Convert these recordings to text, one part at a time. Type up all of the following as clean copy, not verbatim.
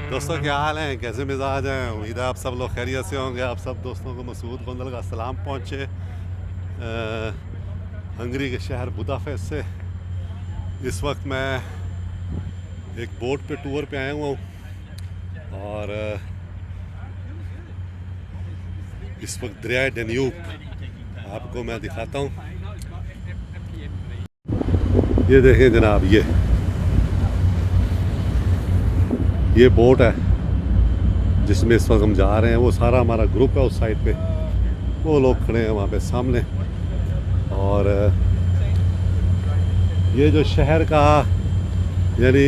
दोस्तों क्या हाल है, कैसे मिजाज हैं। उम्मीद है आप सब लोग खैरियत से होंगे। आप सब दोस्तों को मसूद गोंदल का सलाम पहुँचे हंगरी के शहर बुदापेस्ट से। इस वक्त मैं एक बोट पे टूर पे आया हुआ हूँ और इस वक्त दरिया डैन्यूब आपको मैं दिखाता हूँ। ये देखें जनाब, ये बोट है जिसमें इस वक्त हम जा रहे हैं। वो सारा हमारा ग्रुप है उस साइड पे, वो लोग खड़े हैं वहाँ पे सामने। और ये जो शहर का यानी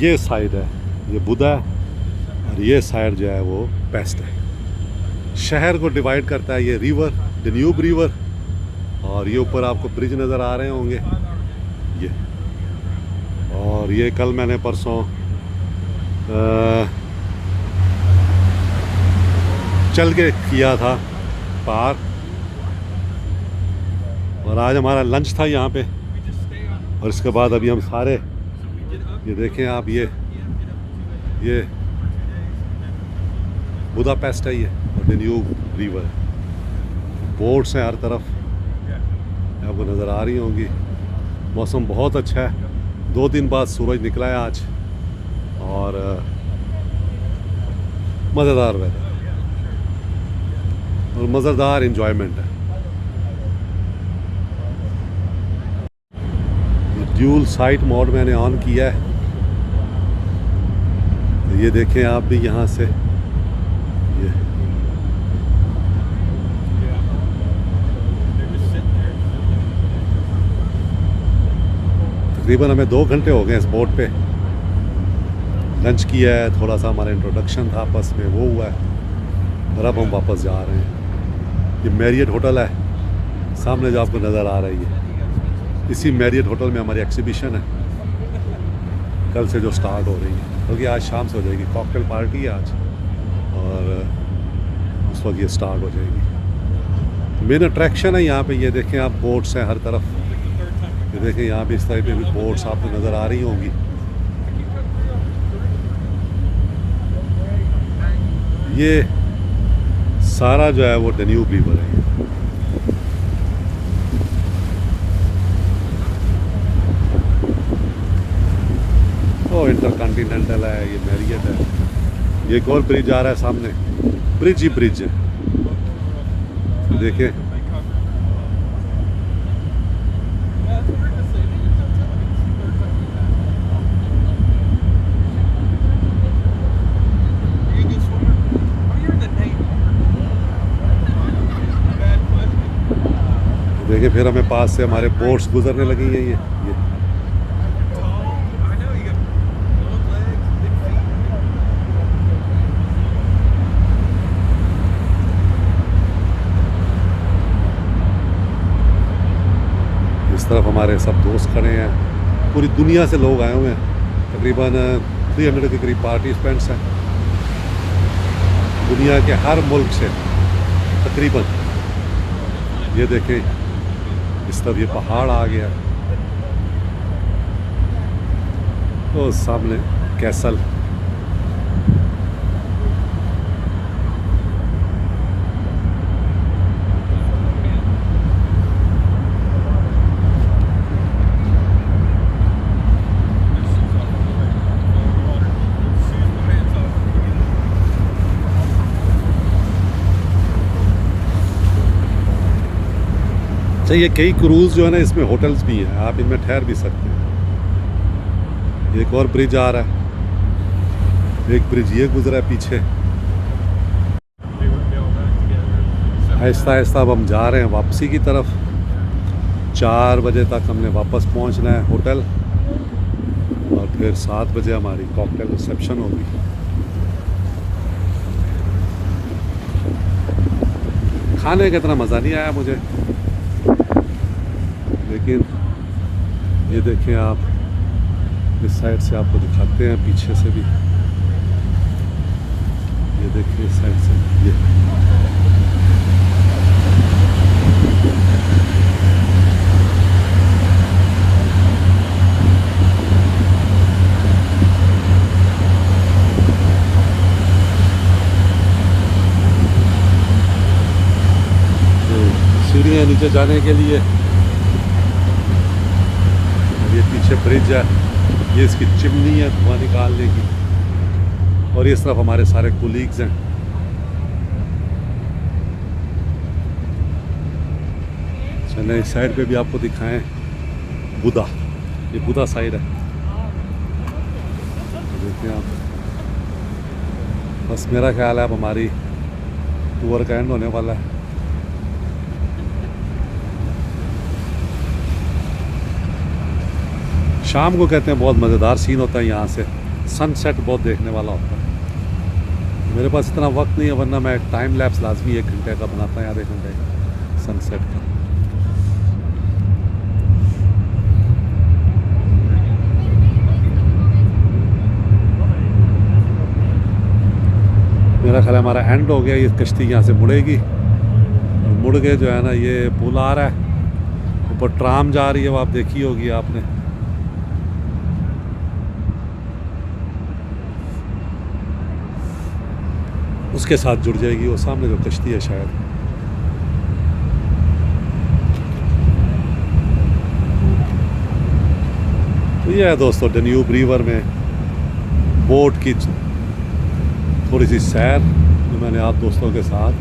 ये साइड है, ये बुदा है, और ये साइड जो है वो पेस्ट है। शहर को डिवाइड करता है ये रिवर, डैन्यूब रिवर। और ये ऊपर आपको ब्रिज नज़र आ रहे होंगे ये। और ये कल मैंने परसों चल के किया था पार। और आज हमारा लंच था यहाँ पे। और इसके बाद अभी हम सारे ये देखें आप, ये बुदापेस्ट है ये, और डैन्यूब रिवर। बोट्स हैं हर तरफ, आपको नज़र आ रही होंगी। मौसम बहुत अच्छा है, 2 दिन बाद सूरज निकला है आज। और मज़ेदार वेदर और मज़ेदार इंजॉयमेंट है। ड्यूल साइट मोड मैंने ऑन किया है, तो ये देखें आप भी यहाँ से। ये तकरीबन हमें 2 घंटे हो गए इस बोट पे। लंच किया है, थोड़ा सा हमारा इंट्रोडक्शन था आपस में, वो हुआ है। और अब हम वापस जा रहे हैं। ये मैरियट होटल है सामने जो आपको नज़र आ रही है। इसी मैरियट होटल में हमारी एग्जीबिशन है कल से जो स्टार्ट हो रही है, क्योंकि आज शाम से हो जाएगी। कॉकटेल पार्टी है आज, और उस वक्त ये स्टार्ट हो जाएगी। मेन अट्रैक्शन है यहाँ पे। ये देखें आप, बोट्स हैं हर तरफ। ये देखें यहाँ पे इस तरह पे भी बोट्स आपको नज़र आ रही होंगी। ये सारा जो है वो डैन्यूब रिवर है। वो इंटरकॉन्टिनेंटल है, ये मैरियट है। ये एक और ब्रिज आ रहा है सामने, ब्रिज ही ब्रिज है। देखें देखिए, फिर हमें पास से हमारे बोट्स गुजरने लगी हैं। ये इस तरफ हमारे सब दोस्त खड़े हैं। पूरी दुनिया से लोग आए हुए हैं, तकरीबन 300 के करीब पार्टिसिपेंट्स हैं दुनिया के हर मुल्क से तकरीबन। ये देखें इस तरफ ये पहाड़ आ गया, तो सामने कैसल। अच्छा, ये कई क्रूज़ जो है ना, इसमें होटल्स भी हैं, आप इनमें ठहर भी सकते हैं। एक और ब्रिज आ रहा है, एक ब्रिज ये गुजरा है पीछे। आहिस्ता आहिस्ता अब हम जा रहे हैं वापसी की तरफ। 4 बजे तक हमने वापस पहुंचना है होटल, और फिर 7 बजे हमारी कॉकटेल रिसेप्शन होगी। खाने का इतना मज़ा नहीं आया मुझे, लेकिन ये देखें आप, इस साइड से आपको दिखाते हैं, पीछे से भी ये देखें, इस साइड से ये नीचे जाने के लिए। और ये पीछे ब्रिज है, ये इसकी चिमनी है धुआं निकालने की। और इस तरफ हमारे सारे कोलीग्स हैं। चलें इस साइड पे भी आपको दिखाएं बुधा, ये बुधा साइड है, देखिए आप। बस मेरा ख्याल है अब हमारी टूर का एंड होने वाला है। शाम को कहते हैं बहुत मज़ेदार सीन होता है यहाँ से, सनसेट बहुत देखने वाला होता है। मेरे पास इतना वक्त नहीं है, वरना मैं टाइम लैप्स लाजमी 1 घंटे का बनाता है, आधे घंटे का सनसेट का। मेरा ख्याल है हमारा एंड हो गया। ये कश्ती यहाँ से मुड़ेगी और मुड़ के जो है ना, ये पुल आ रहा है, ऊपर ट्राम जा रही है, वो आप देखी होगी आपने। उसके साथ जुड़ जाएगी वो सामने जो कश्ती है शायद। तो ये है दोस्तों डन्यूब रिवर में बोट की थोड़ी सी सैर जो मैंने आप दोस्तों के साथ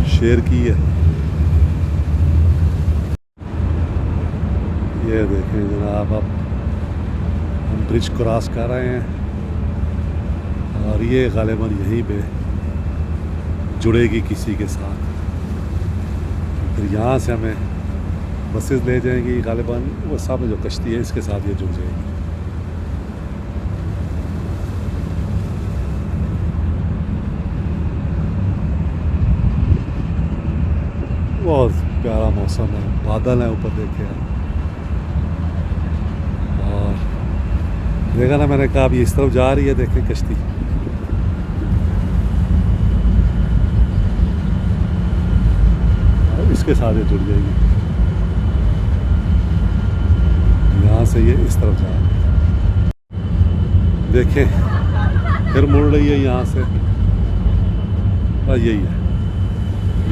शेयर की है। ये देखें जनाब, अब हम ब्रिज क्रॉस कर रहे हैं और ये गालिबन यहीं पे जुड़ेगी किसी के साथ। फिर यहाँ से हमें बसेस ले जाएंगी गालिबन, वो सामने जो कश्ती है इसके साथ ये जुड़ जाएगी। बहुत प्यारा मौसम है, बादल है ऊपर देखे आप। और देखा ना, मैंने कहा अभी इस तरफ जा रही है, देखें कश्ती। और इसके साथ ये जुड़ जाएगी, यहाँ से ये इस तरफ जा रही है, देखें फिर मुड़ रही है यहाँ से। और यही है,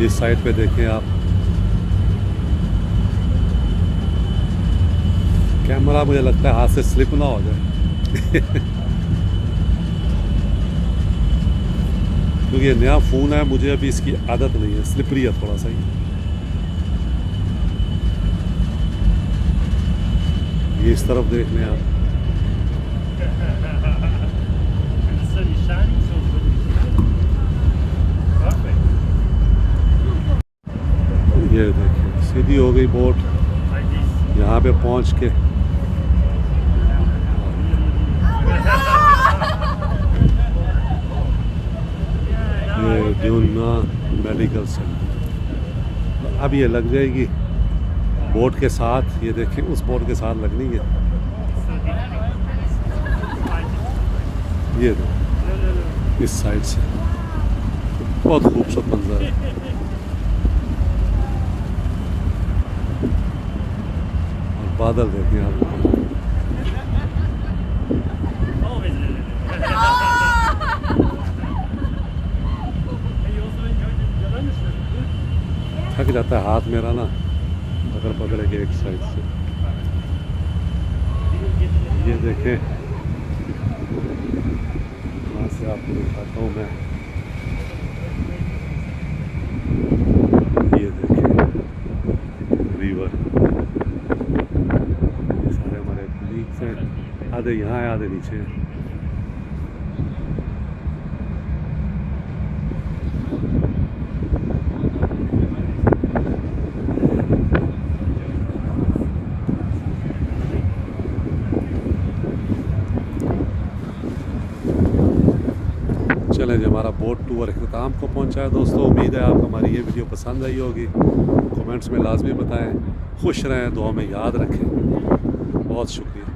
ये साइड पे देखें आप। कैमरा मुझे लगता है हाथ से स्लिप ना हो जाए क्योंकि ये नया फ़ोन है, मुझे अभी इसकी आदत नहीं है, स्लिपरी है थोड़ा सा ही। ये इस तरफ देख लें आप। ये देखिए सीधी हो गई बोट यहाँ पे पहुँच के। ये ड्यूना मेडिकल सेंटर, अब ये लग जाएगी बोट के साथ। ये देखें उस बोट के साथ लगनी है। ये देखो इस साइड से बहुत खूबसूरत मंजर है। और बादल देखें आप। थक जाता है हाथ मेरा ना अगर पकड़े के एक साइड से। ये देखें, वहाँ से आपको दिखाता हूँ मैं। ये देखें रिवर, ये सारे हमारे कलीग्स हैं, आधे यहाँ हैं आधे नीचे हैं। चलें जी, हमारा बोट टूर अख्ताम को पहुंचा है दोस्तों। उम्मीद है आपको हमारी ये वीडियो पसंद आई होगी। कमेंट्स में लाजमी बताएं। खुश रहें, दुआ में याद रखें। बहुत शुक्रिया।